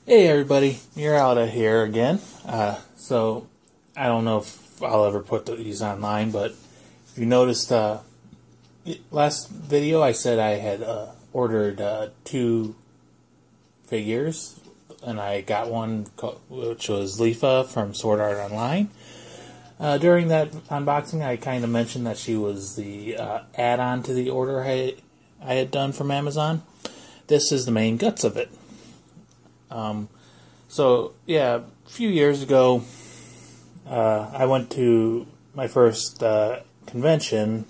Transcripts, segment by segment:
Hey everybody, Murata here again. So I don't know if I'll ever put these online, but if you noticed, last video I said I had ordered 2 figures, and I got one which was Leafa from Sword Art Online. During that unboxing, I kind of mentioned that she was the add-on to the order I had done from Amazon. This is the main guts of it. So yeah, a few years ago, I went to my first convention,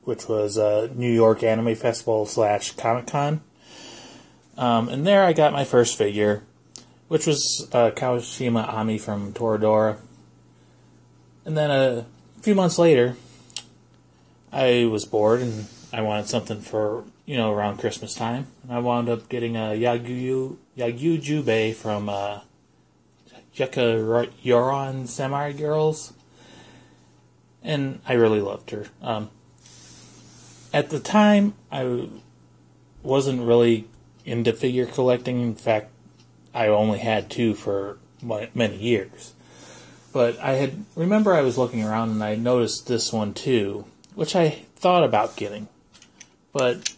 which was New York Anime Festival / Comic-Con. And there I got my first figure, which was Kawashima Ami from Toradora. And then a few months later, I was bored and I wanted something for, around Christmas time. And I wound up getting a Yagyu Jubei from Hyakka Ryoran Samurai Girls. And I really loved her. At the time, I wasn't really into figure collecting. In fact, I only had 2 for many years. But I remember I was looking around and I noticed this one too, which I thought about getting. But,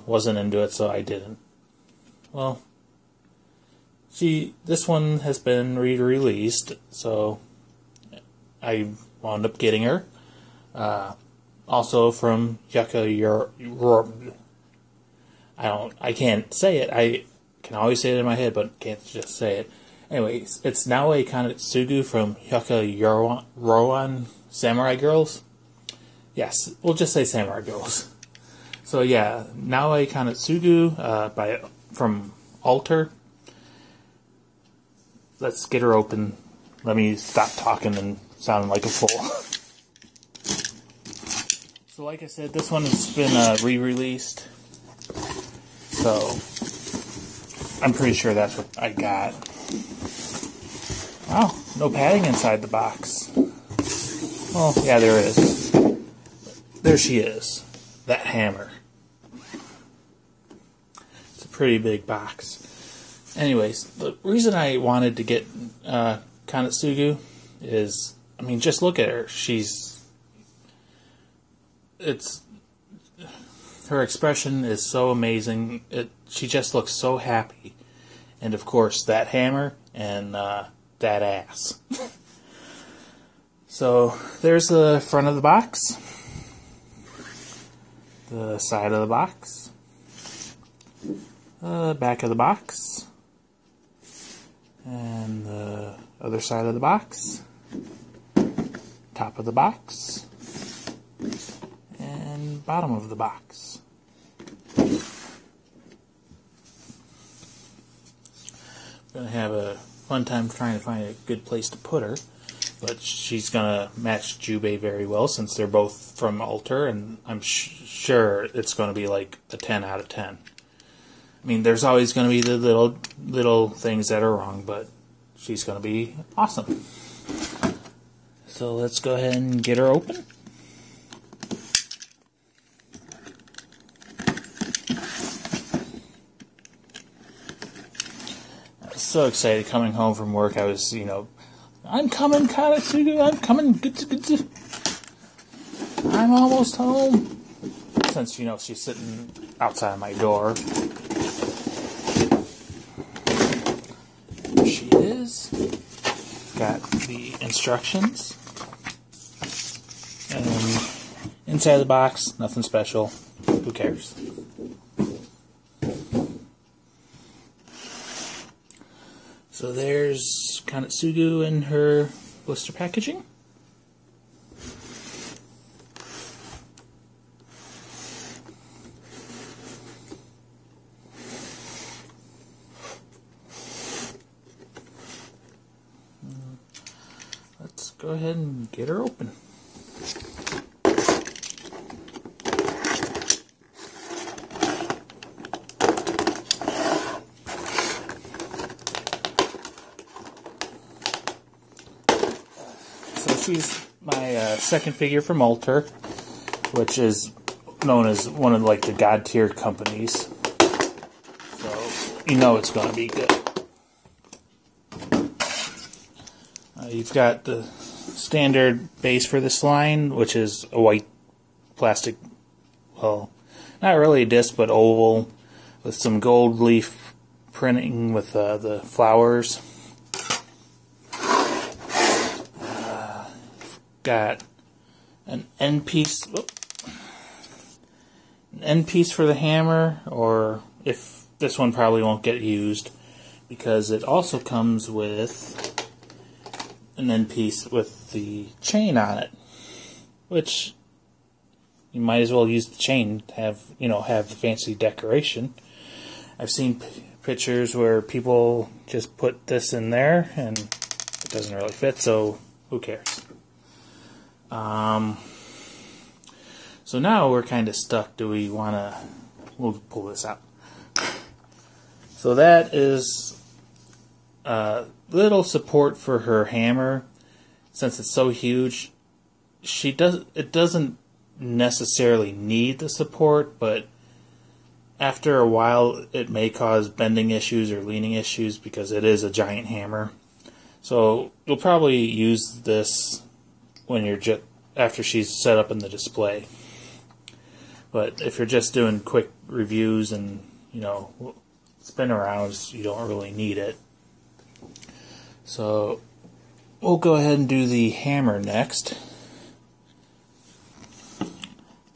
wasn't into it, so I didn't. Well, this one has been re-released, so I wound up getting her. Also from Hyakka Ryoran. I can't say it. I can always say it in my head, but can't just say it. Anyways, it's Naoe Kanetsugu from Hyakka Ryoran Samurai Girls. Yes, we'll just say Samurai Girls. So yeah, Naoe Kanetsugu from Alter. Let's get her open. Let me stop talking and sounding like a fool. So like I said, this one has been re-released. So I'm pretty sure that's what I got. Wow, no padding inside the box. Oh, yeah, there is. There she is. That hammer. It's a pretty big box. Anyways, the reason I wanted to get Kanetsugu is, just look at her. Her expression is so amazing. She just looks so happy. And of course, that hammer and that ass. So, there's the front of the box, the side of the box, the back of the box, and the other side of the box, top of the box, and bottom of the box. I'm going to have a fun time trying to find a good place to put her, but she's gonna match Jubei very well since they're both from Alter, and I'm sure it's gonna be like a 10 out of 10. There's always gonna be the little things that are wrong, but she's gonna be awesome. So let's go ahead and get her open. So excited coming home from work. I was, I'm coming, Kanetsugu, I'm coming, Gutsugutsu. I'm almost home. Since, she's sitting outside my door. There she is. Got the instructions. And inside the box, nothing special. Who cares? So there's Kanetsugu in her blister packaging. Let's go ahead and get her open. She's my second figure from Alter, which is known as one of the god tier companies. So you know it's going to be good. You've got the standard base for this line, which is a white plastic, well, not really a disc, but oval, with some gold leaf printing with the flowers. Got an end piece, for the hammer, or if this one probably won't get used because it also comes with an end piece with the chain on it, which you might as well use the chain to have the fancy decoration. I've seen pictures where people just put this in there and it doesn't really fit, so who cares? So now we're kind of stuck. Do we want to... We'll pull this out. So that is a little support for her hammer. Since it's so huge, it doesn't necessarily need the support, but after a while it may cause bending issues or leaning issues because it is a giant hammer. So you'll probably use this when you're after she's set up in the display. But if you're just doing quick reviews and spin arounds, you don't really need it. So we'll go ahead and do the hammer next.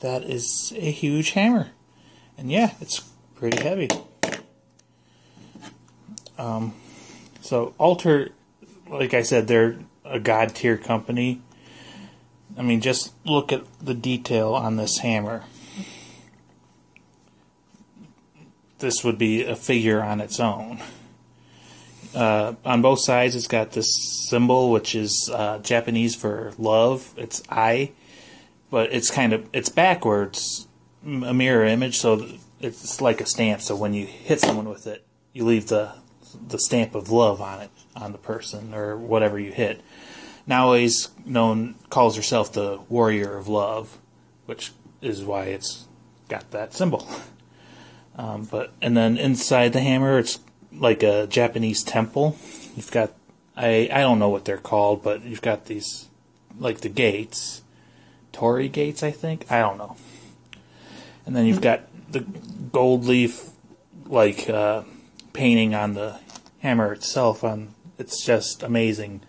That is a huge hammer, and yeah, it's pretty heavy. So Alter, like I said, they're a god tier company. I mean, just look at the detail on this hammer. This would be a figure on its own. On both sides, it's got this symbol, which is Japanese for love. It's I, but it's backwards, a mirror image, so it's like a stamp. So when you hit someone with it, you leave the stamp of love on it, on the person or whatever you hit. Naoe's calls herself the warrior of love, which is why it's got that symbol. And then inside the hammer, it's like a Japanese temple. You've got, I don't know what they're called, but you've got these, like the gates, torii gates, I think. I don't know. And then you've got the gold leaf, like painting on the hammer itself. It's just amazing.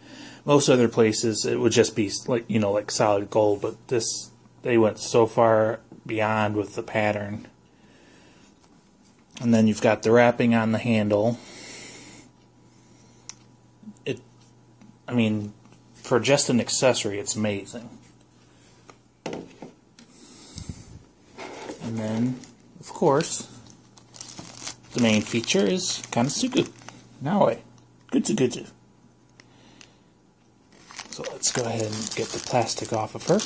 Most other places it would just be like solid gold, but they went so far beyond with the pattern. And then you've got the wrapping on the handle. For just an accessory, it's amazing. And then, of course, the main feature is Kanetsugu, Naoe, Gutsugutsu. So let's go ahead and get the plastic off of her.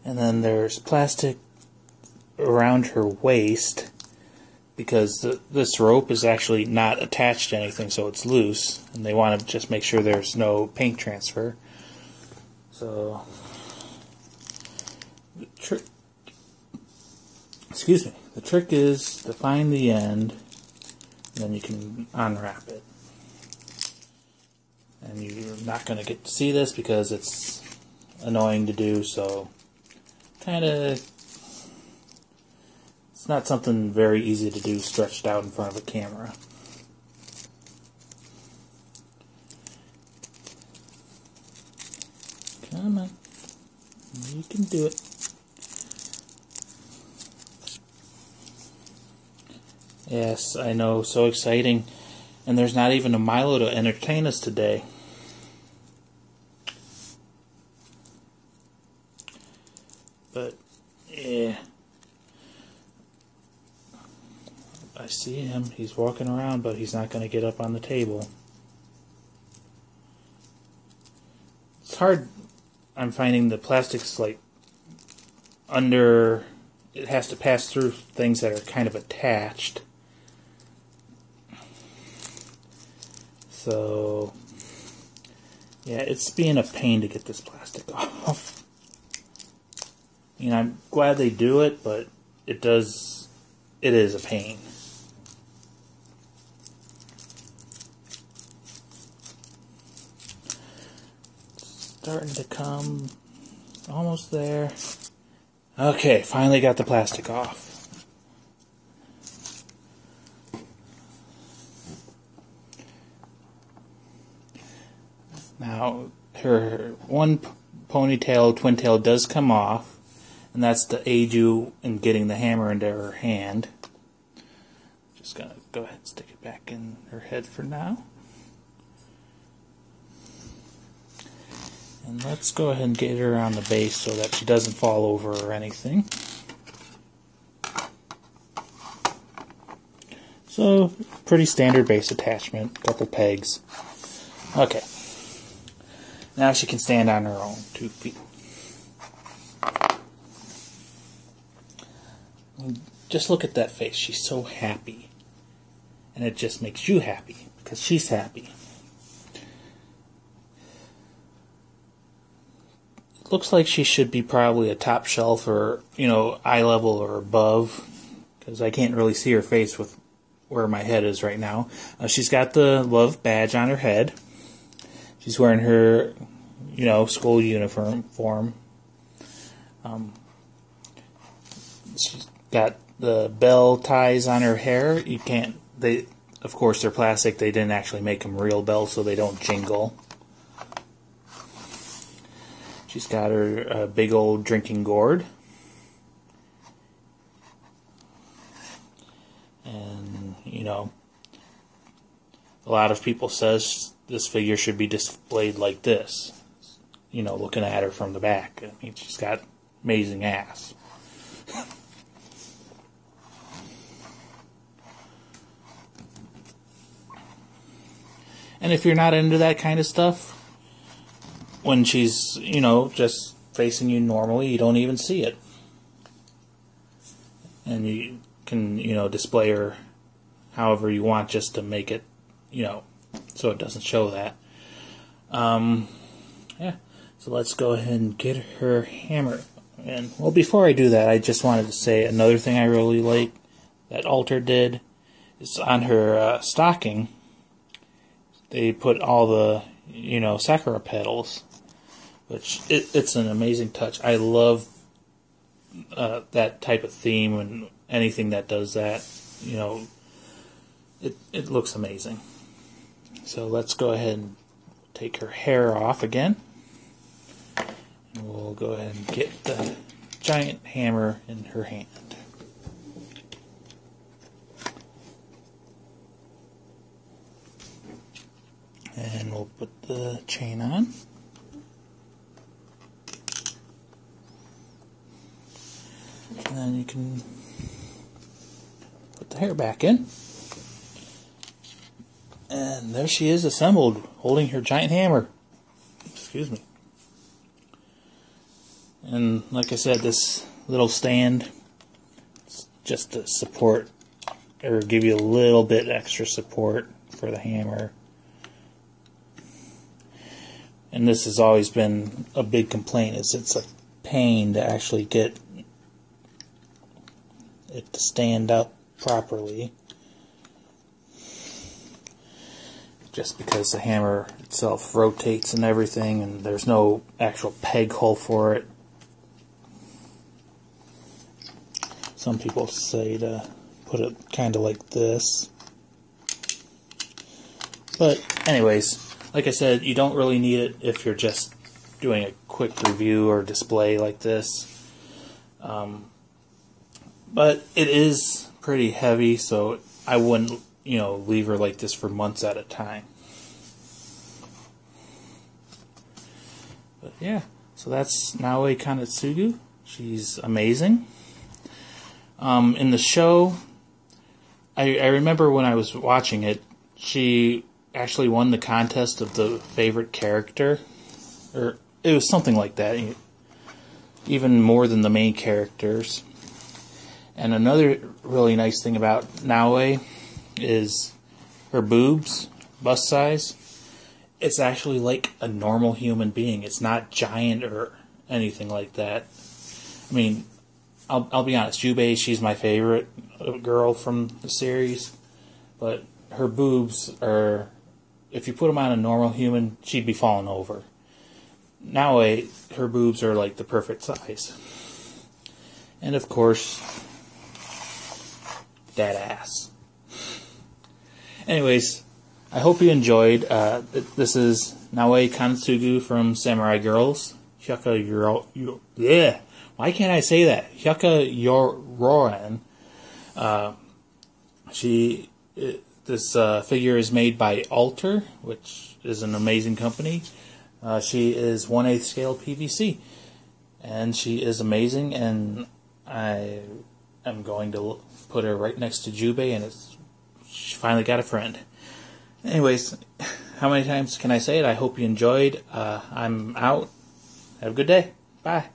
And then there's plastic around her waist because this rope is actually not attached to anything, so it's loose, and they want to just make sure there's no paint transfer. So the trick is to find the end, and then you can unwrap it. And you're not going to get to see this because it's annoying to do, so it's not something very easy to do stretched out in front of a camera. Come on. You can do it. Yes, I know, so exciting. And there's not even a Milo to entertain us today. But, yeah. I see him. He's walking around, but he's not going to get up on the table. It's hard. I'm finding the plastic's like under. It has to pass through things that are kind of attached. So, yeah, it's being a pain to get this plastic off. You know, I'm glad they do it, but it is a pain. Starting to come, almost there. Okay, finally got the plastic off. Now, her one ponytail, twin tail does come off, and that's to aid you in getting the hammer into her hand. Just gonna go ahead and stick it back in her head for now. And let's go ahead and get her on the base so that she doesn't fall over or anything. So, pretty standard base attachment, couple pegs. Okay. Now she can stand on her own 2 feet. Just look at that face. She's so happy. And it just makes you happy because she's happy. It looks like she should be probably a top shelf or, you know, eye level or above, because I can't really see her face with where my head is right now. She's got the love badge on her head. She's wearing her, you know, school uniform. She's got the bell ties on her hair. You can't, of course they're plastic. They didn't actually make them real bells so they don't jingle. She's got her big old drinking gourd. And, you know, a lot of people says this figure should be displayed like this. You know, looking at her from the back. I mean, she's got amazing ass. And if you're not into that kind of stuff, when she's, you know, just facing you normally, you don't even see it. And you can, you know, display her however you want just to make it, you know, so it doesn't show that. Yeah, so let's go ahead and get her hammer. And, well, before I do that, I just wanted to say another thing I really like that Alter did is on her stocking, they put all the, you know, sakura petals, which it's an amazing touch. I love that type of theme and anything that does that. You know, it looks amazing. So let's go ahead and take her hair off again. And we'll go ahead and get the giant hammer in her hand. And we'll put the chain on. And then you can put the hair back in. And there she is assembled, holding her giant hammer. Excuse me. And like I said, this little stand is just to support or give you a little bit extra support for the hammer. And this has always been a big complaint, is it's a pain to actually get it to stand up properly. Just because the hammer itself rotates and everything, and there's no actual peg hole for it. Some people say to put it kind of like this. But anyways, like I said, you don't really need it if you're just doing a quick review or display like this. But it is pretty heavy, so I wouldn't, you know, leave her like this for months at a time. But yeah, so that's Naoe Kanetsugu. She's amazing. In the show, I remember when I was watching it, she actually won the contest of the favorite character, or it was something like that, even more than the main characters. And another really nice thing about Naoe is her boobs, bust size. It's actually like a normal human being. It's not giant or anything like that. I mean, I'll be honest, Jubei, she's my favorite girl from the series, but her boobs are, if you put them on a normal human, she'd be falling over. Naoe, her boobs are like the perfect size. And of course, that ass. Anyways, I hope you enjoyed. This is Naoe Kanetsugu from Samurai Girls. Hyakka Ryoran. Yeah. Why can't I say that? Hyakka Ryoran. This figure is made by Alter, which is an amazing company. She is 1/8 scale PVC, and she is amazing. And I am going to put her right next to Jubei, and she finally got a friend. Anyways, how many times can I say it? I hope you enjoyed. I'm out. Have a good day. Bye.